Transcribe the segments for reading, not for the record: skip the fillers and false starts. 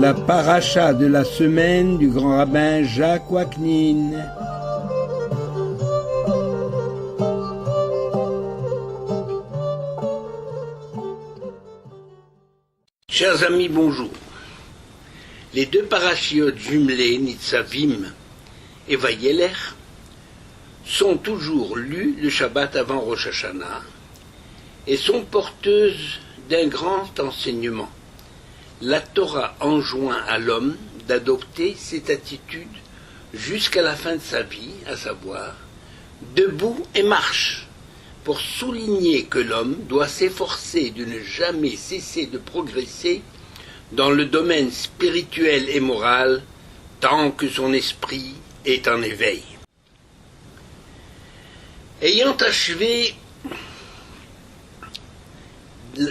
La paracha de la semaine du grand rabbin Jacques Waknin. Chers amis, bonjour. Les deux parachiotes jumelés, Nitzavim et Vayeler, sont toujours lues le Shabbat avant Rosh Hashanah et sont porteuses d'un grand enseignement. La Torah enjoint à l'homme d'adopter cette attitude jusqu'à la fin de sa vie, à savoir debout et marche, pour souligner que l'homme doit s'efforcer de ne jamais cesser de progresser dans le domaine spirituel et moral tant que son esprit est en éveil. Ayant achevé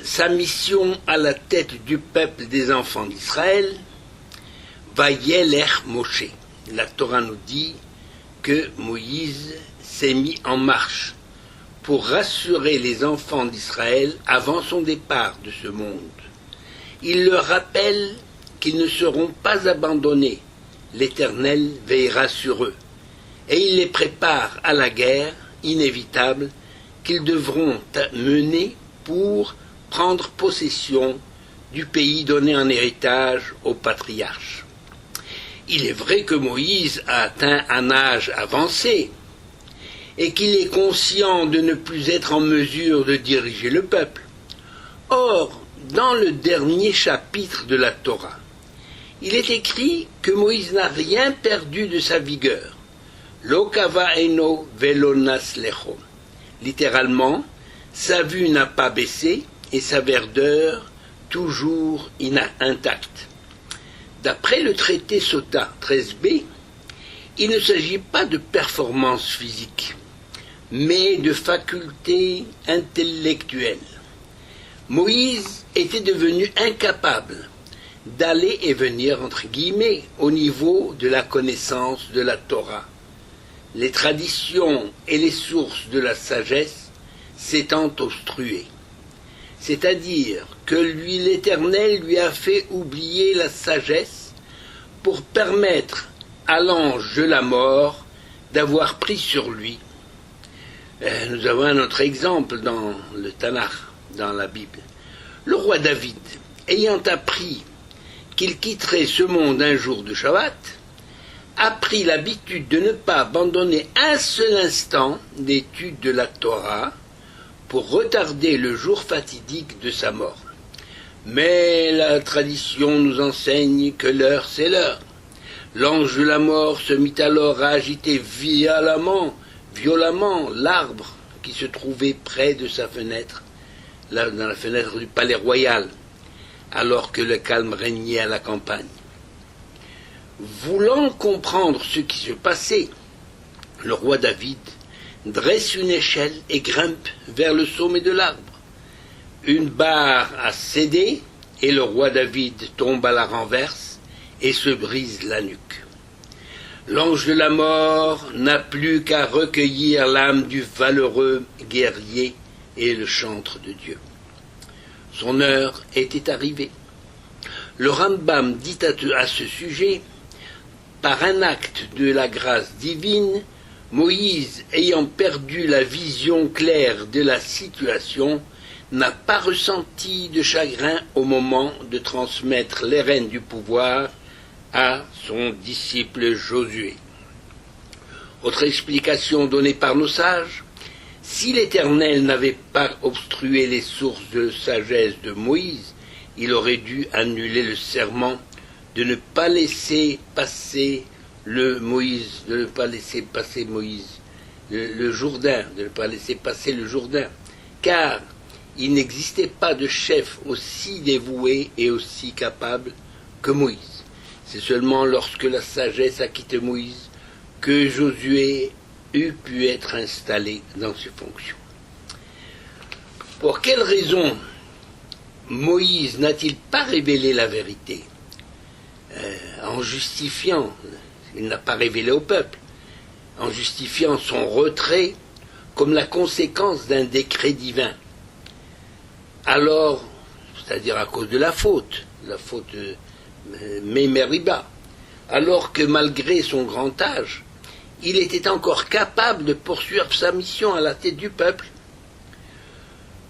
sa mission à la tête du peuple des enfants d'Israël, Vayeler Moshe. La Torah nous dit que Moïse s'est mis en marche pour rassurer les enfants d'Israël avant son départ de ce monde. Il leur rappelle qu'ils ne seront pas abandonnés, l'Éternel veillera sur eux, et il les prépare à la guerre inévitable qu'ils devront mener pour prendre possession du pays donné en héritage aux patriarches. Il est vrai que Moïse a atteint un âge avancé et qu'il est conscient de ne plus être en mesure de diriger le peuple. Or, dans le dernier chapitre de la Torah, il est écrit que Moïse n'a rien perdu de sa vigueur. Lo kava eno velo naslecho. Littéralement, sa vue n'a pas baissé et sa verdeur toujours intacte. D'après le traité Sota 13b, il ne s'agit pas de performance physique, mais de faculté intellectuelle. Moïse était devenu incapable d'aller et venir, entre guillemets, au niveau de la connaissance de la Torah, les traditions et les sources de la sagesse s'étant obstruées. C'est-à-dire que l'Éternel lui a fait oublier la sagesse pour permettre à l'ange de la mort d'avoir pris sur lui. Nous avons un autre exemple dans le Tanakh, dans la Bible. Le roi David, ayant appris qu'il quitterait ce monde un jour de Shabbat, a pris l'habitude de ne pas abandonner un seul instant d'étude de la Torah pour retarder le jour fatidique de sa mort. Mais la tradition nous enseigne que l'heure c'est l'heure. L'ange de la mort se mit alors à agiter violemment l'arbre qui se trouvait près de sa fenêtre, là, dans la fenêtre du palais royal, alors que le calme régnait à la campagne. Voulant comprendre ce qui se passait, le roi David dresse une échelle et grimpe vers le sommet de l'arbre. Une barre a cédé et le roi David tombe à la renverse et se brise la nuque. L'ange de la mort n'a plus qu'à recueillir l'âme du valeureux guerrier et le chantre de Dieu. Son heure était arrivée. Le Rambam dit à ce sujet: par un acte de la grâce divine, Moïse, ayant perdu la vision claire de la situation, n'a pas ressenti de chagrin au moment de transmettre les rênes du pouvoir à son disciple Josué. Autre explication donnée par nos sages: si l'Éternel n'avait pas obstrué les sources de sagesse de Moïse, il aurait dû annuler le serment de ne pas laisser passer le Jourdain, car il n'existait pas de chef aussi dévoué et aussi capable que Moïse. C'est seulement lorsque la sagesse a quitté Moïse que Josué eût pu être installé dans ses fonctions. Pour quelle raison Moïse n'a-t-il pas révélé la vérité en justifiant, il n'a pas révélé au peuple, en justifiant son retrait comme la conséquence d'un décret divin? Alors, c'est-à-dire à cause de la faute Meriba, alors que malgré son grand âge, il était encore capable de poursuivre sa mission à la tête du peuple.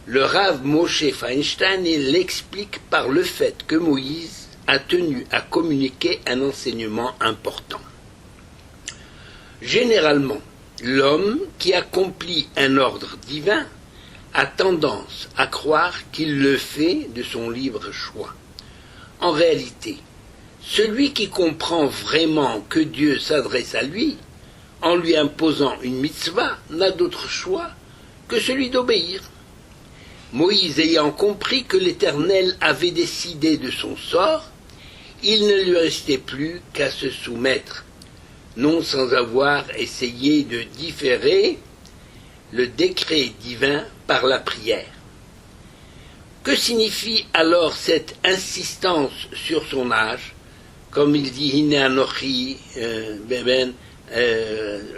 Le Rav Moshe Feinstein l'explique par le fait que Moïse a tenu à communiquer un enseignement important. Généralement, l'homme qui accomplit un ordre divin a tendance à croire qu'il le fait de son libre choix. En réalité, celui qui comprend vraiment que Dieu s'adresse à lui, en lui imposant une mitzvah, n'a d'autre choix que celui d'obéir. Moïse ayant compris que l'Éternel avait décidé de son sort, il ne lui restait plus qu'à se soumettre, non sans avoir essayé de différer le décret divin par la prière. Que signifie alors cette insistance sur son âge, comme il dit Hine Anochi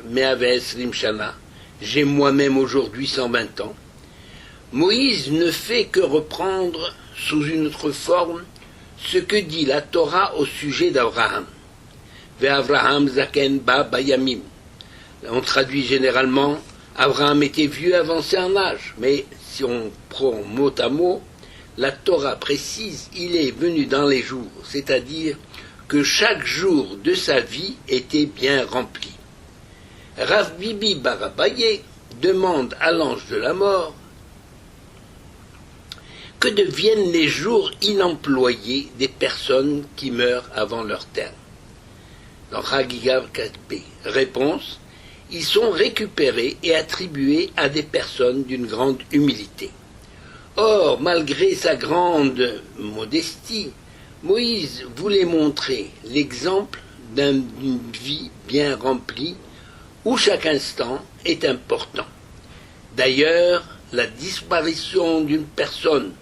Meaves Rimshana, j'ai moi-même aujourd'hui 120 ans. Moïse ne fait que reprendre sous une autre forme ce que dit la Torah au sujet d'Abraham. Ve'Avraham zaken ba bayamim. On traduit généralement Abraham était vieux avancé en âge, mais si on prend mot à mot, la Torah précise il est venu dans les jours, c'est-à-dire que chaque jour de sa vie était bien rempli. Rav Bibi bar Abaye demande à l'ange de la mort que deviennent les jours inemployés des personnes qui meurent avant leur terme. Dans Chagigav 4b, réponse, ils sont récupérés et attribués à des personnes d'une grande humilité. Or, malgré sa grande modestie, Moïse voulait montrer l'exemple d'une vie bien remplie où chaque instant est important. D'ailleurs, la disparition d'une personne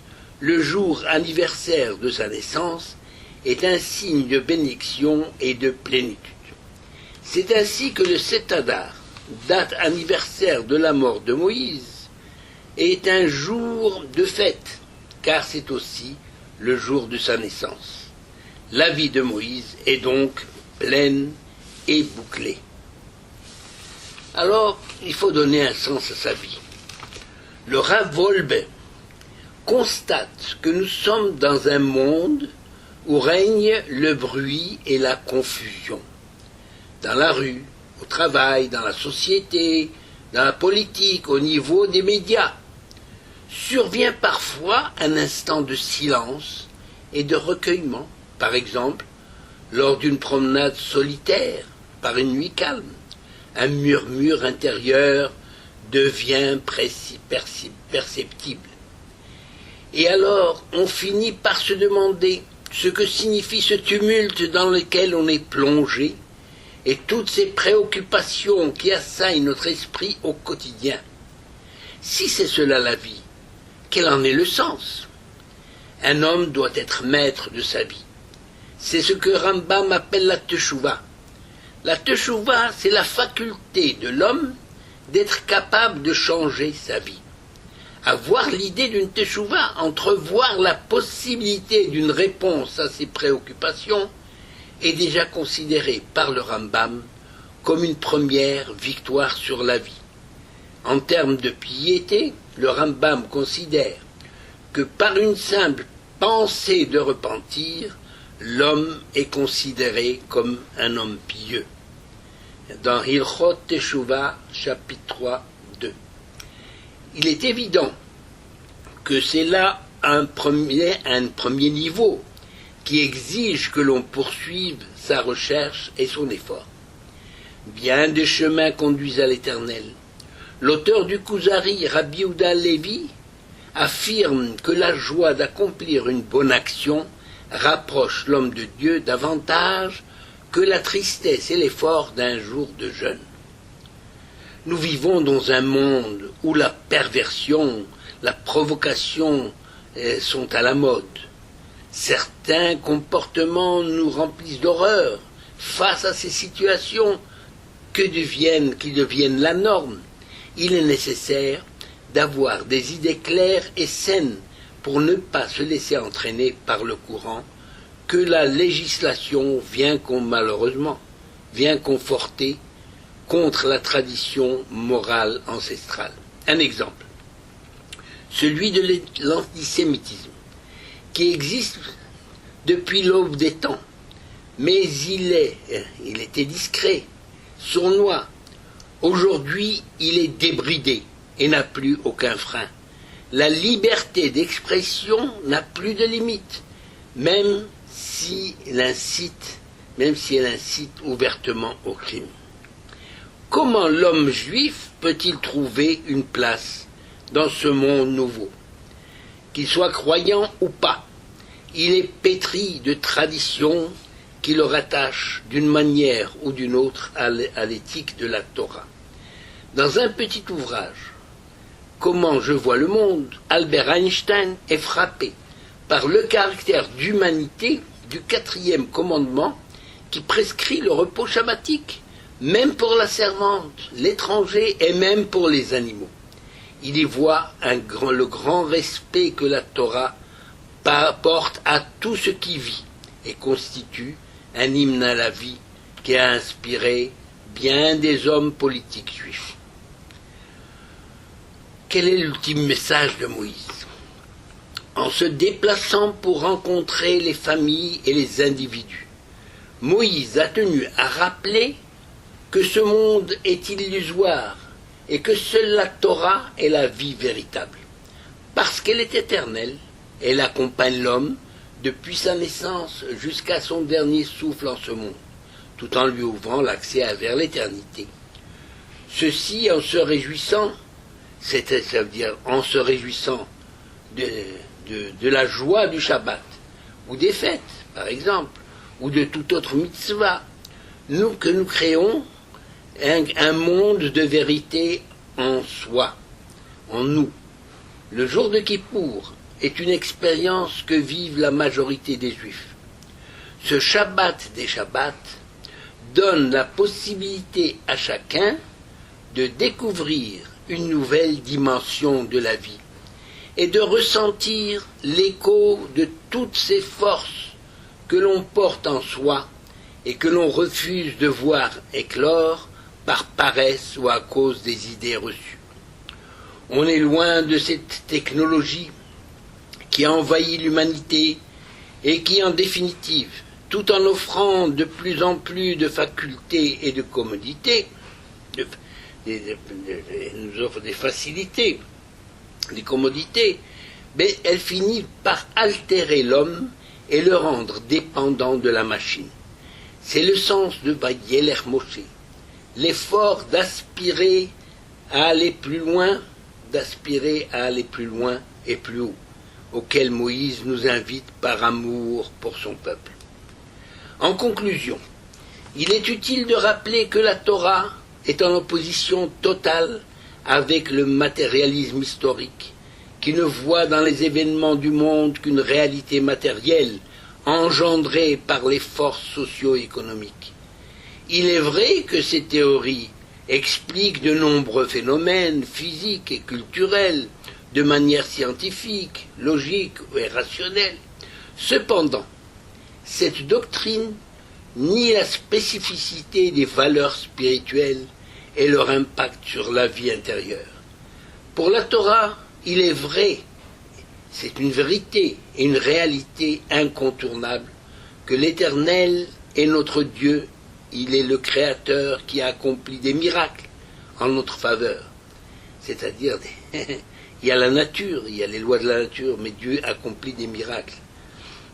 le jour anniversaire de sa naissance est un signe de bénédiction et de plénitude. C'est ainsi que le 7 Adar, date anniversaire de la mort de Moïse, est un jour de fête, car c'est aussi le jour de sa naissance. La vie de Moïse est donc pleine et bouclée. Alors, il faut donner un sens à sa vie. Le Rav Wolbe constate que nous sommes dans un monde où règne le bruit et la confusion. Dans la rue, au travail, dans la société, dans la politique, au niveau des médias, survient parfois un instant de silence et de recueillement, par exemple, lors d'une promenade solitaire, par une nuit calme. Un murmure intérieur devient perceptible. Et alors, on finit par se demander ce que signifie ce tumulte dans lequel on est plongé et toutes ces préoccupations qui assaillent notre esprit au quotidien. Si c'est cela la vie, quel en est le sens? Un homme doit être maître de sa vie. C'est ce que Rambam appelle la teshuva. La teshuva, c'est la faculté de l'homme d'être capable de changer sa vie. Avoir l'idée d'une teshuva, entrevoir la possibilité d'une réponse à ses préoccupations, est déjà considéré par le Rambam comme une première victoire sur la vie. En termes de piété, le Rambam considère que par une simple pensée de repentir, l'homme est considéré comme un homme pieux. Dans Hilchot Teshuva, chapitre 3, 2. Il est évident que c'est là un premier niveau qui exige que l'on poursuive sa recherche et son effort. Bien des chemins conduisent à l'Éternel. L'auteur du Kuzari, Rabbi Yehuda Levi, affirme que la joie d'accomplir une bonne action rapproche l'homme de Dieu davantage que la tristesse et l'effort d'un jour de jeûne. Nous vivons dans un monde où la perversion, la provocation sont à la mode. Certains comportements nous remplissent d'horreur face à ces situations qui deviennent la norme. Il est nécessaire d'avoir des idées claires et saines pour ne pas se laisser entraîner par le courant, que la législation malheureusement vient conforter contre la tradition morale ancestrale. Un exemple, celui de l'antisémitisme, qui existe depuis l'aube des temps, mais il était discret, sournois. Aujourd'hui, il est débridé et n'a plus aucun frein. La liberté d'expression n'a plus de limite, même si elle incite ouvertement au crime. Comment l'homme juif peut-il trouver une place dans ce monde nouveau? Qu'il soit croyant ou pas, il est pétri de traditions qui le rattachent d'une manière ou d'une autre à l'éthique de la Torah. Dans un petit ouvrage, Comment je vois le monde, Albert Einstein est frappé par le caractère d'humanité du 4e commandement qui prescrit le repos shabbatique, même pour la servante, l'étranger et même pour les animaux. Il y voit le grand respect que la Torah porte à tout ce qui vit et constitue un hymne à la vie qui a inspiré bien des hommes politiques juifs. Quel est l'ultime message de Moïse? En se déplaçant pour rencontrer les familles et les individus, Moïse a tenu à rappeler que ce monde est illusoire et que seule la Torah est la vie véritable. Parce qu'elle est éternelle, elle accompagne l'homme depuis sa naissance jusqu'à son dernier souffle en ce monde, tout en lui ouvrant l'accès vers l'éternité. Ceci en se réjouissant, ça veut dire en se réjouissant de la joie du Shabbat, ou des fêtes, par exemple, ou de toute autre mitzvah, que nous créons un monde de vérité en soi, en nous. Le jour de Kippour est une expérience que vivent la majorité des Juifs. Ce Shabbat des Shabbats donne la possibilité à chacun de découvrir une nouvelle dimension de la vie et de ressentir l'écho de toutes ces forces que l'on porte en soi et que l'on refuse de voir éclore par paresse ou à cause des idées reçues. On est loin de cette technologie qui a envahi l'humanité et qui, en définitive, tout en offrant de plus en plus de facultés et de commodités, nous offre des facilités, des commodités, mais elle finit par altérer l'homme et le rendre dépendant de la machine. C'est le sens de Vayeler Moshe, l'effort d'aspirer à aller plus loin et plus haut, auquel Moïse nous invite par amour pour son peuple. En conclusion, il est utile de rappeler que la Torah est en opposition totale avec le matérialisme historique, qui ne voit dans les événements du monde qu'une réalité matérielle engendrée par les forces socio-économiques. Il est vrai que ces théories expliquent de nombreux phénomènes physiques et culturels de manière scientifique, logique et rationnelle. Cependant, cette doctrine nie la spécificité des valeurs spirituelles et leur impact sur la vie intérieure. Pour la Torah, il est vrai, c'est une vérité et une réalité incontournable que l'Éternel est notre Dieu, il est le Créateur qui a accompli des miracles en notre faveur. C'est-à-dire, il y a la nature, il y a les lois de la nature, mais Dieu accomplit des miracles.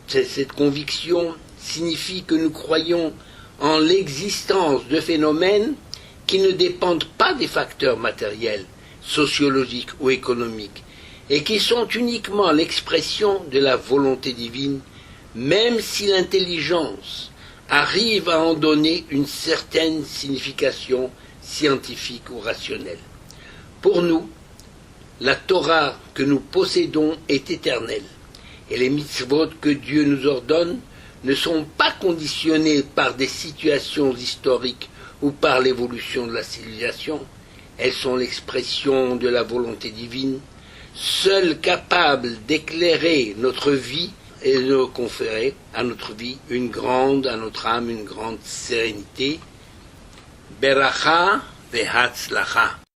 Cette conviction signifie que nous croyons en l'existence de phénomènes qui ne dépendent pas des facteurs matériels, sociologiques ou économiques, et qui sont uniquement l'expression de la volonté divine, même si l'intelligence arrive à en donner une certaine signification scientifique ou rationnelle. Pour nous, la Torah que nous possédons est éternelle, et les mitzvot que Dieu nous ordonne ne sont pas conditionnées par des situations historiques ou par l'évolution de la civilisation. Elles sont l'expression de la volonté divine, seule capable d'éclairer notre vie et de conférer à notre vie à notre âme, une grande sérénité. Beracha vehatzlacha.